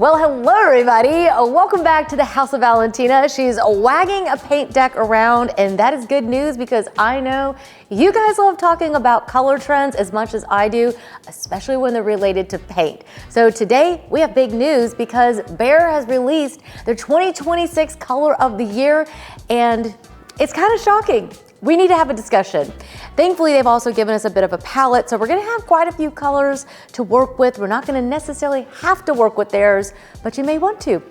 Well, hello everybody. Welcome back to the House of Valentina. She's wagging a paint deck around, and that is good news because I know you guys love talking about color trends as much as I do, especially when they're related to paint. So today we have big news because Behr has released their 2026 color of the year, and it's kind of shocking. We need to have a discussion. Thankfully, they've also given us a bit of a palette, so we're gonna have quite a few colors to work with. We're not gonna necessarily have to work with theirs, but you may want to.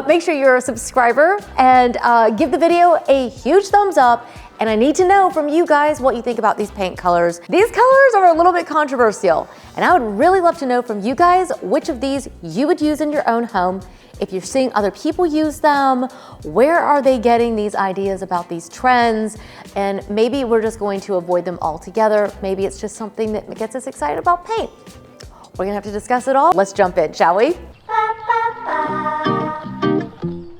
Make sure you're a subscriber and give the video a huge thumbs up. And I need to know from you guys what you think about these paint colors. These colors are a little bit controversial, and I would really love to know from you guys which of these you would use in your own home. If you're seeing other people use them, where are they getting these ideas about these trends? And maybe we're just going to avoid them altogether. Maybe it's just something that gets us excited about paint. We're gonna have to discuss it all. Let's jump in, shall we?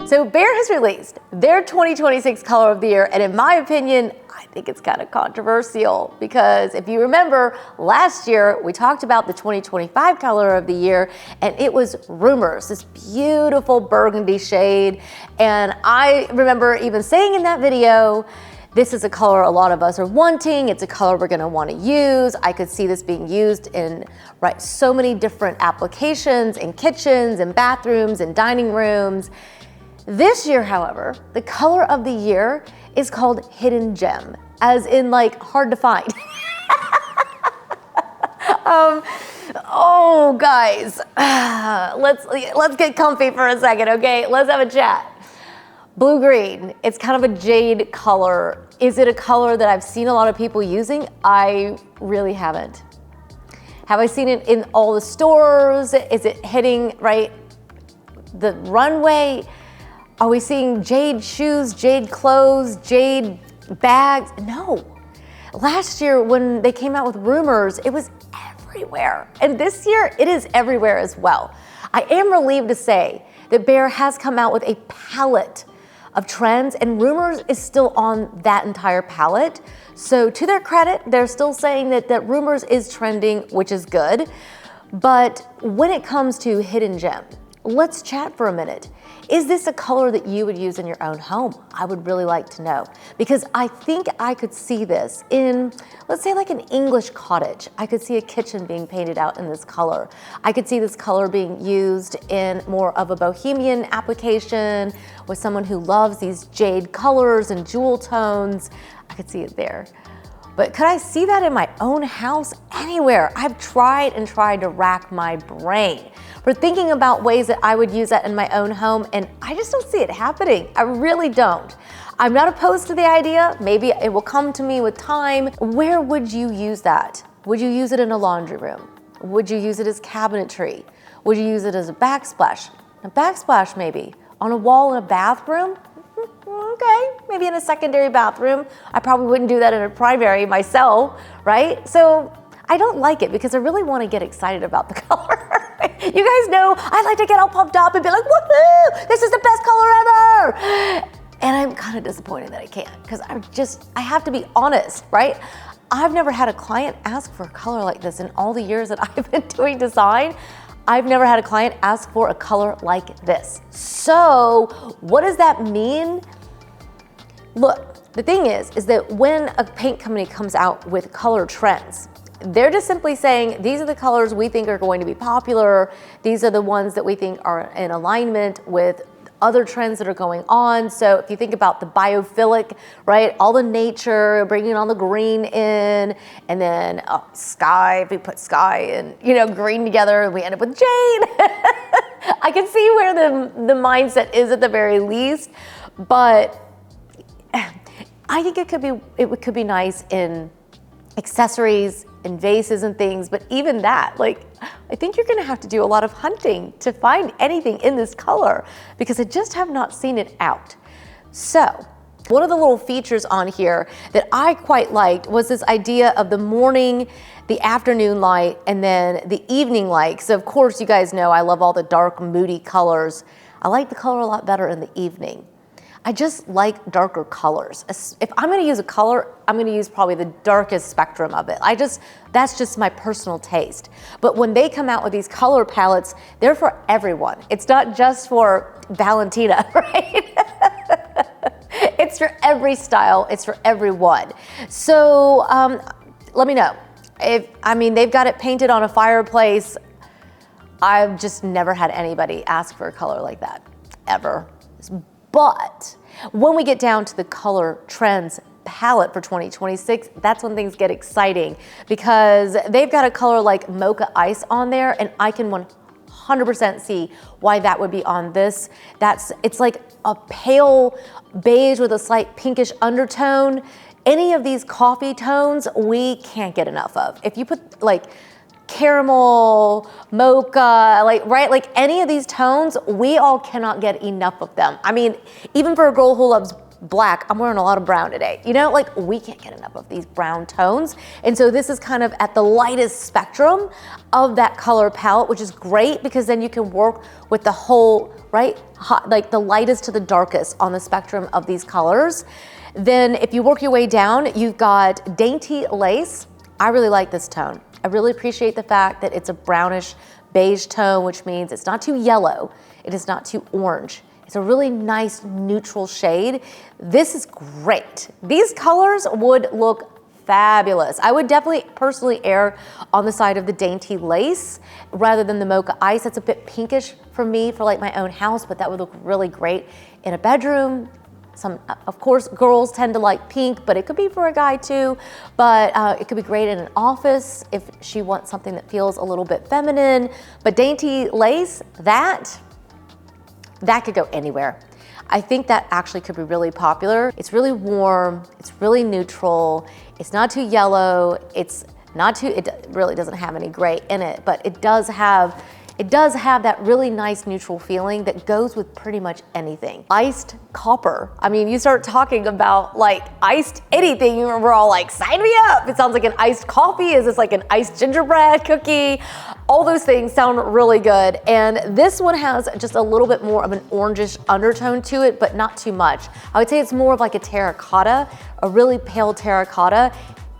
So Behr has released their 2026 color of the year, and in my opinion, I think it's kind of controversial because if you remember last year, we talked about the 2025 color of the year, and it was Rumors, this beautiful burgundy shade. And I remember even saying in that video, this is a color a lot of us are wanting. It's a color we're gonna wanna use. I could see this being used in so many different applications, in kitchens, and bathrooms, and dining rooms. This year, however, the color of the year is called Hidden Gem, as in like hard to find. Oh, guys, let's get comfy for a second, okay? Let's have a chat. Blue-green, it's kind of a jade color. Is it a color that I've seen a lot of people using? I really haven't. Have I seen it in all the stores? Is it hitting, the runway? Are we seeing jade shoes, jade clothes, jade bags? No. Last year when they came out with Rumors, it was everywhere. And this year it is everywhere as well. I am relieved to say that Behr has come out with a palette of trends, and Rumors is still on that entire palette. So to their credit, they're still saying that Rumors is trending, which is good. But when it comes to Hidden Gem, let's chat for a minute. Is this a color that you would use in your own home? I would really like to know, because I think I could see this in, let's say like an English cottage. I could see a kitchen being painted out in this color. I could see this color being used in more of a bohemian application with someone who loves these jade colors and jewel tones. I could see it there. But could I see that in my own house? Anywhere. I've tried and tried to rack my brain for thinking about ways that I would use that in my own home, and I just don't see it happening. I really don't. I'm not opposed to the idea. Maybe it will come to me with time. Where would you use that? Would you use it in a laundry room? Would you use it as cabinetry? Would you use it as a backsplash? A backsplash maybe. On a wall in a bathroom? Okay, maybe in a secondary bathroom. I probably wouldn't do that in a primary myself, right? So I don't like it because I really want to get excited about the color. You guys know I like to get all pumped up and be like, woohoo, this is the best color ever. And I'm kind of disappointed that I can't, because I have to be honest, right? I've never had a client ask for a color like this in all the years that I've been doing design. I've never had a client ask for a color like this. So what does that mean? Look, the thing is that when a paint company comes out with color trends, they're just simply saying, these are the colors we think are going to be popular. These are the ones that we think are in alignment with other trends that are going on. So if you think about the biophilic, right? All the nature, bringing on the green in, and then sky, if we put sky and, green together, and we end up with jade. I can see where the mindset is at the very least, but I think it could be nice in accessories and vases and things, but even that, I think you're gonna have to do a lot of hunting to find anything in this color because I just have not seen it out. So one of the little features on here that I quite liked was this idea of the morning, the afternoon light, and then the evening light. So of course, you guys know I love all the dark, moody colors. I like the color a lot better in the evening. I just like darker colors. If I'm gonna use a color, I'm gonna use probably the darkest spectrum of it. That's just my personal taste. But when they come out with these color palettes, they're for everyone. It's not just for Valentina, right? It's for every style, it's for everyone. So let me know. They've got it painted on a fireplace. I've just never had anybody ask for a color like that, ever. But when we get down to the color trends palette for 2026, that's when things get exciting, because they've got a color like Mocha Ice on there, and I can 100% see why that would be on this. It's like a pale beige with a slight pinkish undertone. Any of these coffee tones, we can't get enough of. If you put like caramel, mocha, like any of these tones, we all cannot get enough of them. I mean, even for a girl who loves black, I'm wearing a lot of brown today. You know, like we can't get enough of these brown tones. And so this is kind of at the lightest spectrum of that color palette, which is great because then you can work with the whole, right? Like the lightest to the darkest on the spectrum of these colors. Then if you work your way down, you've got Dainty Lace. I really like this tone. I really appreciate the fact that it's a brownish beige tone, which means it's not too yellow. It is not too orange. It's a really nice neutral shade. This is great. These colors would look fabulous. I would definitely personally err on the side of the Dainty Lace rather than the Mocha Ice. That's a bit pinkish for me for like my own house, but that would look really great in a bedroom. Of course, girls tend to like pink, but it could be for a guy too. But it could be great in an office if she wants something that feels a little bit feminine. But Dainty Lace, that could go anywhere. I think that actually could be really popular. It's really warm, it's really neutral, it's not too yellow, it really doesn't have any gray in it, but it does have that really nice neutral feeling that goes with pretty much anything. Iced copper. I mean, you start talking about like iced anything, we're all like, sign me up. It sounds like an iced coffee. Is this like an iced gingerbread cookie? All those things sound really good. And this one has just a little bit more of an orangish undertone to it, but not too much. I would say it's more of like a terracotta, a really pale terracotta.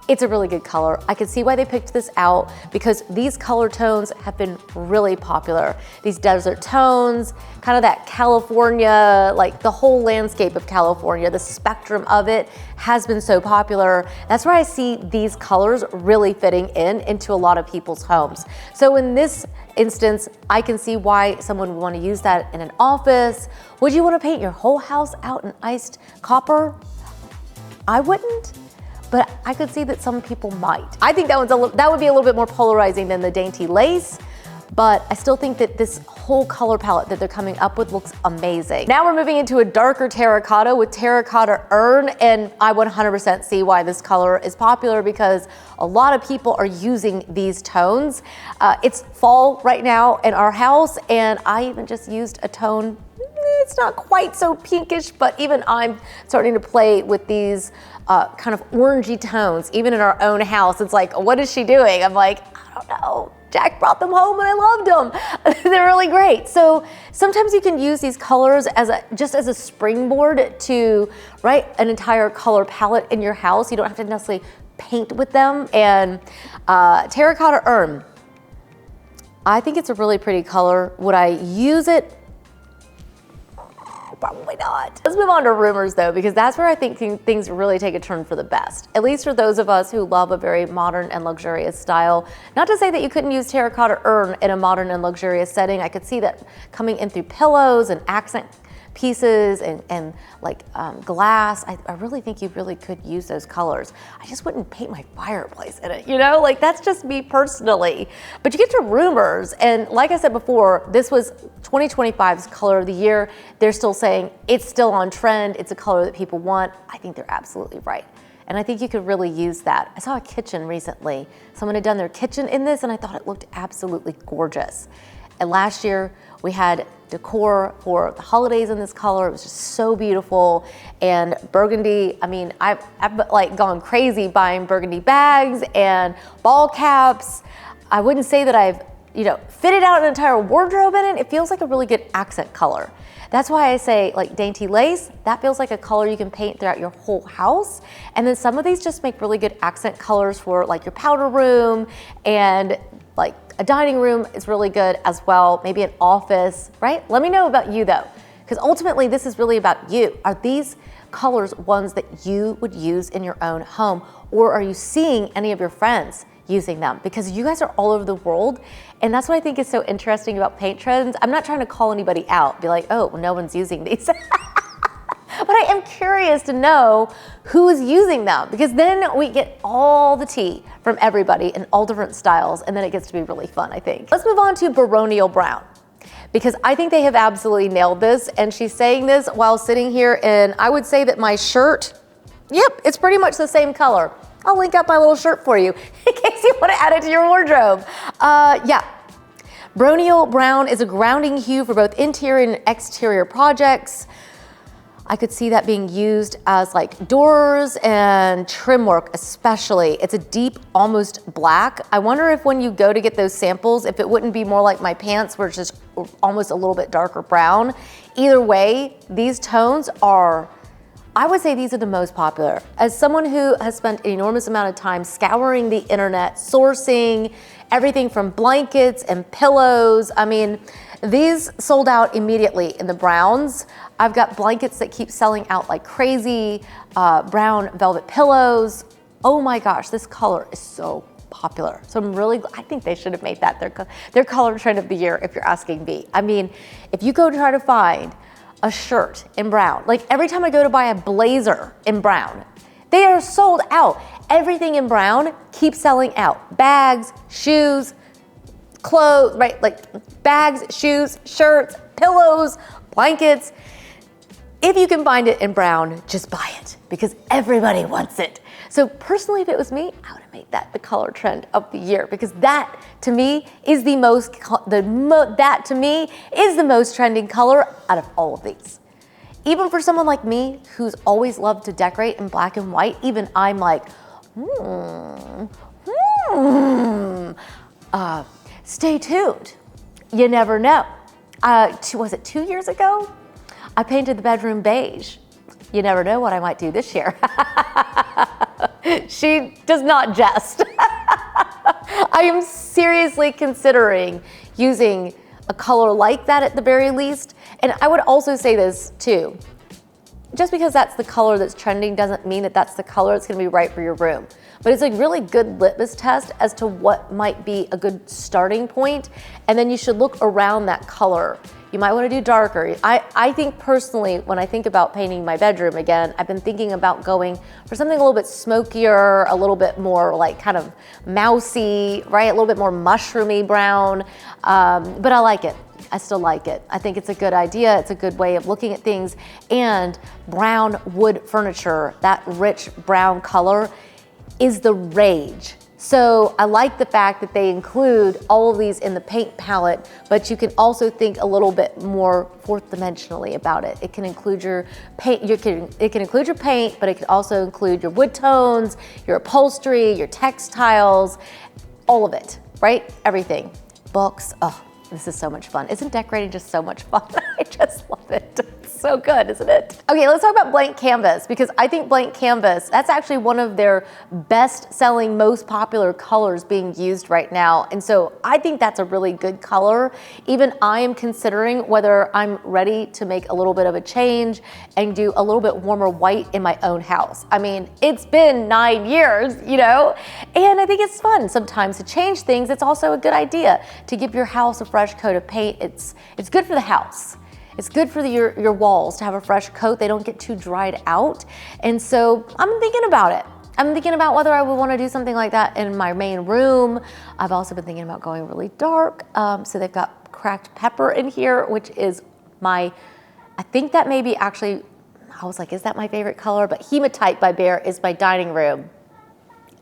It's a really good color. I can see why they picked this out because these color tones have been really popular. These desert tones, kind of that California, like the whole landscape of California, the spectrum of it has been so popular. That's where I see these colors really fitting into a lot of people's homes. So in this instance, I can see why someone would want to use that in an office. Would you want to paint your whole house out in iced copper? I wouldn't. But I could see that some people might. I think that would be a little bit more polarizing than the Dainty Lace, but I still think that this whole color palette that they're coming up with looks amazing. Now we're moving into a darker terracotta with terracotta urn, and I 100% see why this color is popular because a lot of people are using these tones. It's fall right now in our house, and I even just used a tone. It's not quite so pinkish, but even I'm starting to play with these kind of orangey tones, even in our own house. It's like, what is she doing? I'm like, I don't know. Jack brought them home and I loved them. They're really great. So sometimes you can use these colors just as a springboard to write an entire color palette in your house. You don't have to necessarily paint with them. And terracotta urn, I think it's a really pretty color. Would I use it? Probably not. Let's move on to rumors though, because that's where I think things really take a turn for the best. At least for those of us who love a very modern and luxurious style. Not to say that you couldn't use terracotta urn in a modern and luxurious setting. I could see that coming in through pillows and accent pieces and like glass. I really think you really could use those colors. I just wouldn't paint my fireplace in it, you know? Like that's just me personally. But you get to rumors, and like I said before, this was 2025's color of the year. They're still saying it's still on trend. It's a color that people want. I think they're absolutely right. And I think you could really use that. I saw a kitchen recently. Someone had done their kitchen in this and I thought it looked absolutely gorgeous. And last year we had decor for the holidays in this color. It was just so beautiful. And burgundy, I mean, I've like gone crazy buying burgundy bags and ball caps. I wouldn't say that I've fitted out an entire wardrobe in it, it feels like a really good accent color. That's why I say like dainty lace, that feels like a color you can paint throughout your whole house. And then some of these just make really good accent colors for like your powder room, and like a dining room is really good as well, maybe an office, right? Let me know about you though, because ultimately this is really about you. Are these colors ones that you would use in your own home, or are you seeing any of your friends using them? Because you guys are all over the world, and that's what I think is so interesting about paint trends. I'm not trying to call anybody out, be like, oh, well, no one's using these. But I am curious to know who is using them, because then we get all the tea from everybody in all different styles, and then it gets to be really fun, I think. Let's move on to Baronial Brown, because I think they have absolutely nailed this, and she's saying this while sitting here, and I would say that my shirt, yep, it's pretty much the same color. I'll link up my little shirt for you in case you want to add it to your wardrobe. Yeah, Baronial Brown is a grounding hue for both interior and exterior projects. I could see that being used as like doors and trim work especially. It's a deep, almost black. I wonder if when you go to get those samples, if it wouldn't be more like my pants where it's just almost a little bit darker brown. Either way, these tones are, I would say these are the most popular. As someone who has spent an enormous amount of time scouring the internet, sourcing everything from blankets and pillows, I mean, these sold out immediately in the browns. I've got blankets that keep selling out like crazy, brown velvet pillows. Oh my gosh, this color is so popular. So I think they should have made that their color trend of the year, if you're asking me. I mean, if you go try to find a shirt in brown, like every time I go to buy a blazer in brown, they are sold out. Everything in brown keeps selling out. Bags, shoes, clothes, right? Like bags, shoes, shirts, pillows, blankets. If you can find it in brown, just buy it, because everybody wants it. So personally, if it was me, I would have made that the color trend of the year, because that to me is the most trending color out of all of these. Even for someone like me who's always loved to decorate in black and white, even I'm like, stay tuned. You never know. Was it 2 years ago? I painted the bedroom beige. You never know what I might do this year. She does not jest. I am seriously considering using a color like that at the very least. And I would also say this too. Just because that's the color that's trending doesn't mean that that's the color that's gonna be right for your room. But it's a really good litmus test as to what might be a good starting point. And then you should look around that color. You might want to do darker. I think personally, when I think about painting my bedroom again, I've been thinking about going for something a little bit smokier, a little bit more like kind of mousy, right? A little bit more mushroomy brown, but I like it. I still like it. I think it's a good idea. It's a good way of looking at things. And brown wood furniture, that rich brown color is the rage. So I like the fact that they include all of these in the paint palette, but you can also think a little bit more fourth dimensionally about it. It can include your paint, it can include your paint, but it can also include your wood tones, your upholstery, your textiles, all of it, right? Everything. Books, oh, this is so much fun. Isn't decorating just so much fun? I just love it. It's so good, isn't it? Okay, let's talk about blank canvas, because I think blank canvas, that's actually one of their best selling, most popular colors being used right now. And so I think that's a really good color. Even I am considering whether I'm ready to make a little bit of a change and do a little bit warmer white in my own house. I mean, it's been 9 years, you know, and I think it's fun sometimes to change things. It's also a good idea to give your house a fresh coat of paint. It's good for the house. It's good for your walls to have a fresh coat. They don't get too dried out. And so I'm thinking about it. I'm thinking about whether I would want to do something like that in my main room. I've also been thinking about going really dark. So they've got cracked pepper in here, which is I think that may be actually, I was like, is that my favorite color? But Hematite by Behr is my dining room.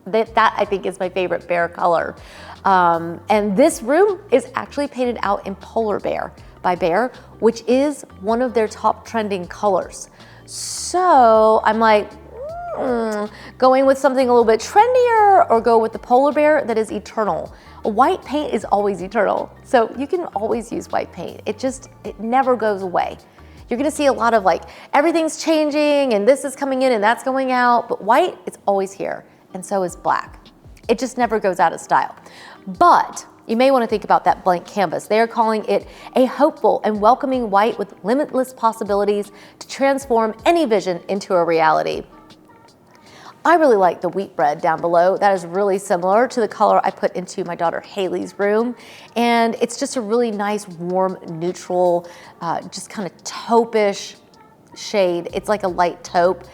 That I think is my favorite Behr color. And this room is actually painted out in Polar Bear by Behr, which is one of their top trending colors. So I'm like, going with something a little bit trendier, or go with the Polar Bear that is eternal. White paint is always eternal. So you can always use white paint. It never goes away. You're gonna see a lot of like, everything's changing and this is coming in and that's going out, but white, it's always here. And so is black. It just never goes out of style. But you may wanna think about that blank canvas. They are calling it a hopeful and welcoming white with limitless possibilities to transform any vision into a reality. I really like the wheat bread down below. That is really similar to the color I put into my daughter Haley's room. And it's just a really nice, warm, neutral, just kind of taupe-ish shade. It's like a light taupe.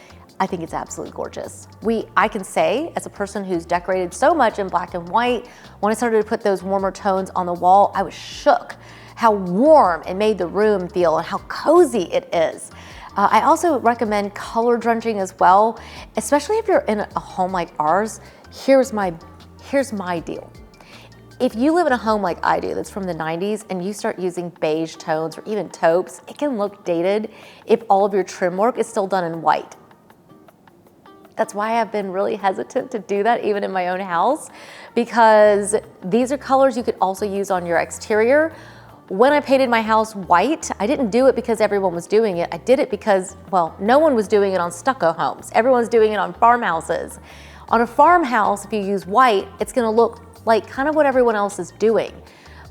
I think it's absolutely gorgeous. I can say, as a person who's decorated so much in black and white, when I started to put those warmer tones on the wall, I was shook how warm it made the room feel and how cozy it is. I also recommend color drenching as well, especially if you're in a home like ours. Here's my deal. If you live in a home like I do that's from the 90s and you start using beige tones or even taupes, it can look dated if all of your trim work is still done in white. That's why I've been really hesitant to do that even in my own house, because these are colors you could also use on your exterior. When I painted my house white, I didn't do it because everyone was doing it. I did it because, well, no one was doing it on stucco homes. Everyone's doing it on farmhouses. On a farmhouse, if you use white, it's gonna look like kind of what everyone else is doing.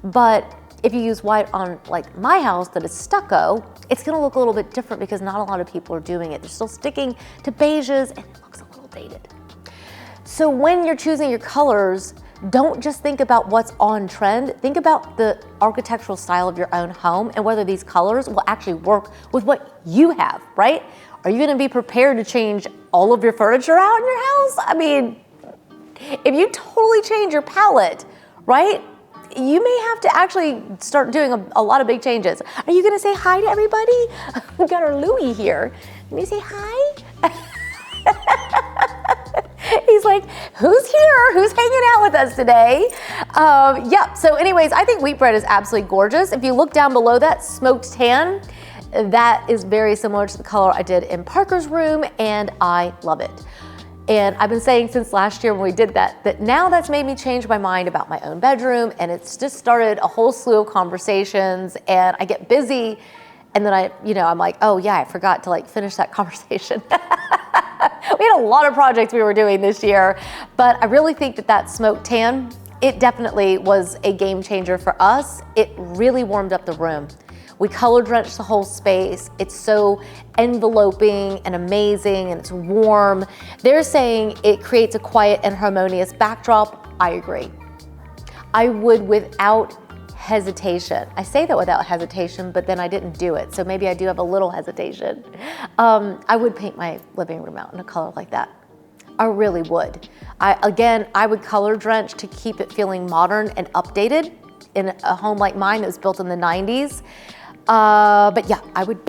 But if you use white on like my house that is stucco, it's gonna look a little bit different because not a lot of people are doing it. They're still sticking to beiges and it looks a little dated. So when you're choosing your colors, don't just think about what's on trend. Think about the architectural style of your own home and whether these colors will actually work with what you have, right? Are you gonna be prepared to change all of your furniture out in your house? I mean, if you totally change your palette, right? You may have to actually start doing a lot of big changes. Are you gonna say hi to everybody? We got our Louie here. Can you say hi? He's like, who's here? Who's hanging out with us today? Yeah, so anyways, I think wheat bread is absolutely gorgeous. If you look down below that, smoked tan, that is very similar to the color I did in Parker's room, and I love it. And I've been saying since last year when we did that now that's made me change my mind about my own bedroom, and it's just started a whole slew of conversations, and I get busy, and then I'm like, oh yeah, I forgot to like finish that conversation. We had a lot of projects we were doing this year, but I really think that smoked tan, it definitely was a game changer for us. It really warmed up the room. We color drenched the whole space. It's so enveloping and amazing, and it's warm. They're saying it creates a quiet and harmonious backdrop. I agree. I would without hesitation. I say that without hesitation, but then I didn't do it. So maybe I do have a little hesitation. I would paint my living room out in a color like that. I really would. I would color drench to keep it feeling modern and updated in a home like mine that was built in the 90s. But yeah, I would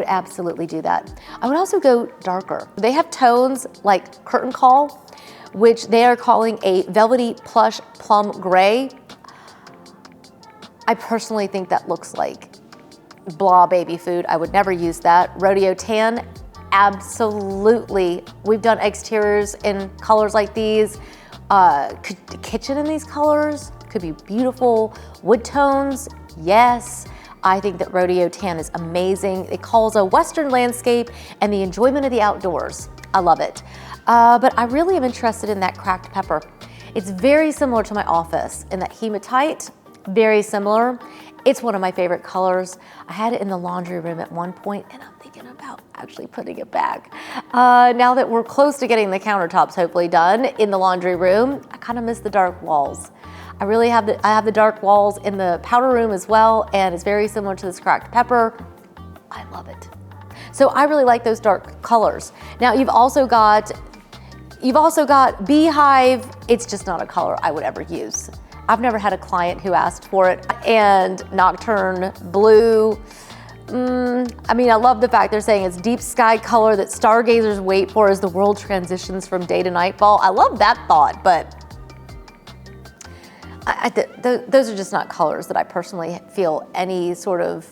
absolutely do that. I would also go darker. They have tones like curtain call, which they are calling a velvety plush plum gray. I personally think that looks like blah baby food. I would never use that. Rodeo tan, absolutely. We've done exteriors in colors like these. The kitchen in these colors could be beautiful. Wood tones, yes. I think that rodeo tan is amazing. It calls a Western landscape and the enjoyment of the outdoors. I love it. But I really am interested in that cracked pepper. It's very similar to my office in that hematite, very similar. It's one of my favorite colors. I had it in the laundry room at one point, and I'm thinking about actually putting it back. Now that we're close to getting the countertops hopefully done in the laundry room, I kind of miss the dark walls. I have the dark walls in the powder room as well, and it's very similar to this cracked pepper. I love it. So I really like those dark colors. Now you've also got Beehive. It's just not a color I would ever use. I've never had a client who asked for it. And Nocturne Blue. I mean, I love the fact they're saying it's deep sky color that stargazers wait for as the world transitions from day to nightfall. I love that thought, but those are just not colors that I personally feel any sort of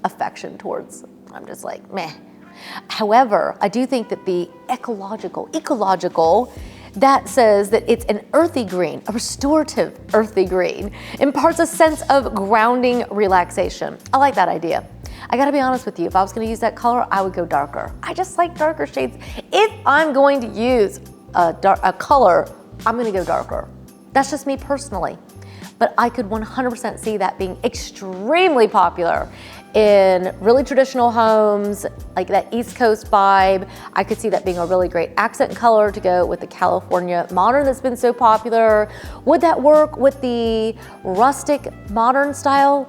affection towards. I'm just like, meh. However, I do think that the ecological, that says that it's an earthy green, a restorative earthy green, imparts a sense of grounding relaxation. I like that idea. I gotta be honest with you, if I was gonna use that color, I would go darker. I just like darker shades. If I'm going to use a color, I'm gonna go darker. That's just me personally. But I could 100% see that being extremely popular in really traditional homes, like that East Coast vibe. I could see that being a really great accent color to go with the California modern that's been so popular. Would that work with the rustic modern style?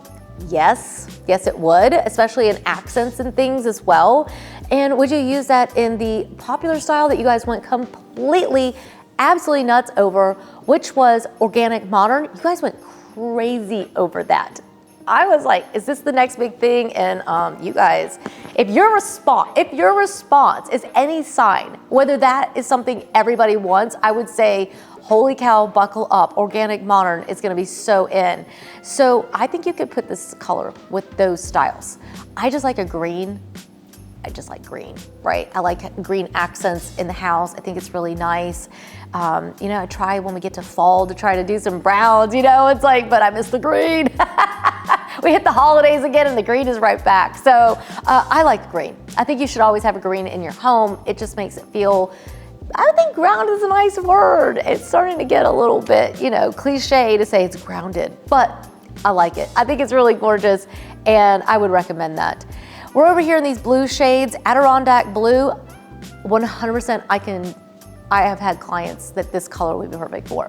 Yes, yes it would, especially in accents and things as well. And would you use that in the popular style that you guys went completely, absolutely nuts over, which was organic modern? You guys went crazy over that. I was like, is this the next big thing? And you guys, if your response is any sign, whether that is something everybody wants, I would say, holy cow, buckle up. Organic modern is gonna be so in. So I think you could put this color with those styles. I just like a green. I just like green, right? I like green accents in the house. I think it's really nice. You know, I try when we get to fall to try to do some browns, you know, it's like, but I miss the green. We hit the holidays again and the green is right back. So I like green. I think you should always have a green in your home. It just makes it feel, I think ground is a nice word. It's starting to get a little bit, you know, cliche to say it's grounded, but I like it. I think it's really gorgeous and I would recommend that. We're over here in these blue shades, Adirondack blue, 100% I have had clients that this color would be perfect for.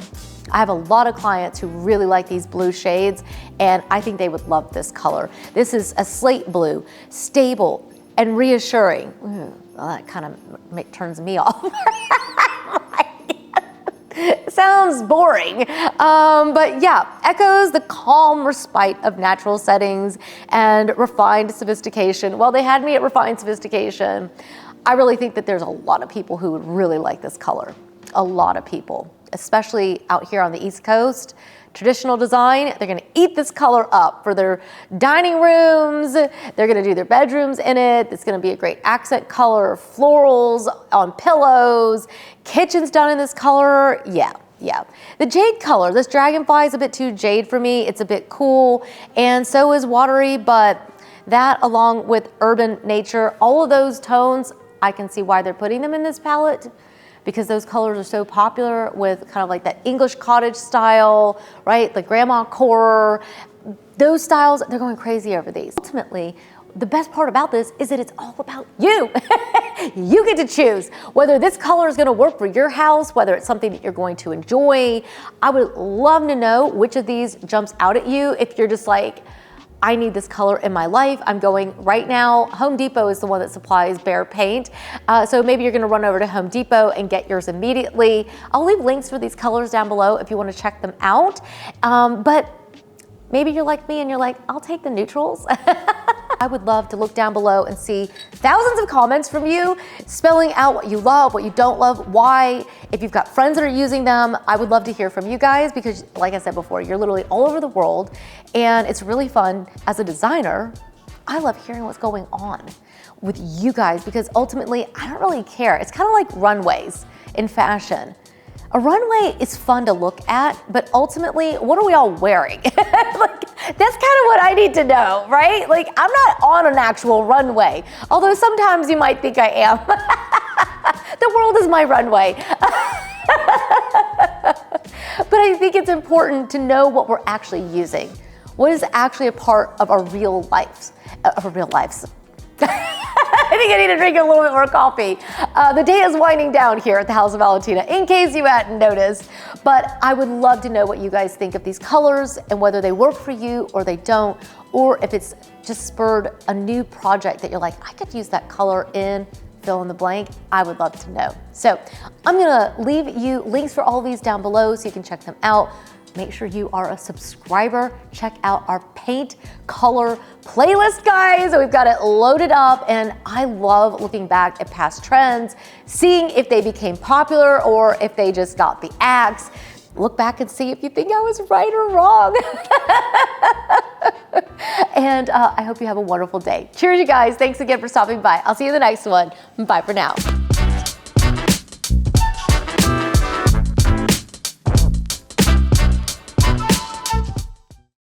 I have a lot of clients who really like these blue shades and I think they would love this color. This is a slate blue, stable and reassuring. Well, that kind of turns me off. Sounds boring, but yeah, echoes the calm respite of natural settings and refined sophistication. Well, they had me at refined sophistication. I really think that there's a lot of people who would really like this color. A lot of people, especially out here on the East Coast. Traditional design, they're gonna eat this color up for their dining rooms. They're gonna do their bedrooms in it. It's gonna be a great accent color, florals on pillows, kitchens done in this color. Yeah. The jade color, this dragonfly is a bit too jade for me. It's a bit cool and so is watery, but that along with urban nature, all of those tones, I can see why they're putting them in this palette because those colors are so popular with kind of like that English cottage style, right? The grandma core, those styles, they're going crazy over these. Ultimately, the best part about this is that it's all about you. You get to choose whether this color is gonna work for your house, whether it's something that you're going to enjoy. I would love to know which of these jumps out at you. If you're just like, I need this color in my life. I'm going right now. Home Depot is the one that supplies Behr paint. So maybe you're gonna run over to Home Depot and get yours immediately. I'll leave links for these colors down below if you wanna check them out. But maybe you're like me and you're like, I'll take the neutrals. I would love to look down below and see thousands of comments from you spelling out what you love, what you don't love, why. If you've got friends that are using them, I would love to hear from you guys because like I said before, you're literally all over the world and it's really fun. As a designer, I love hearing what's going on with you guys because ultimately I don't really care. It's kind of like runways in fashion. A runway is fun to look at, but ultimately, what are we all wearing? Like, that's kind of what I need to know, right? Like, I'm not on an actual runway, although sometimes you might think I am. The world is my runway. But I think it's important to know what we're actually using. What is actually a part of our real lives, I think I need to drink a little bit more coffee. The day is winding down here at the House of Valentina, in case you hadn't noticed. But I would love to know what you guys think of these colors and whether they work for you or they don't, or if it's just spurred a new project that you're like, I could use that color in fill in the blank. I would love to know. So I'm gonna leave you links for all these down below so you can check them out. Make sure you are a subscriber. Check out our paint color playlist, guys. We've got it loaded up and I love looking back at past trends, seeing if they became popular or if they just got the axe. Look back and see if you think I was right or wrong. And I hope you have a wonderful day. Cheers, you guys. Thanks again for stopping by. I'll see you in the next one. Bye for now.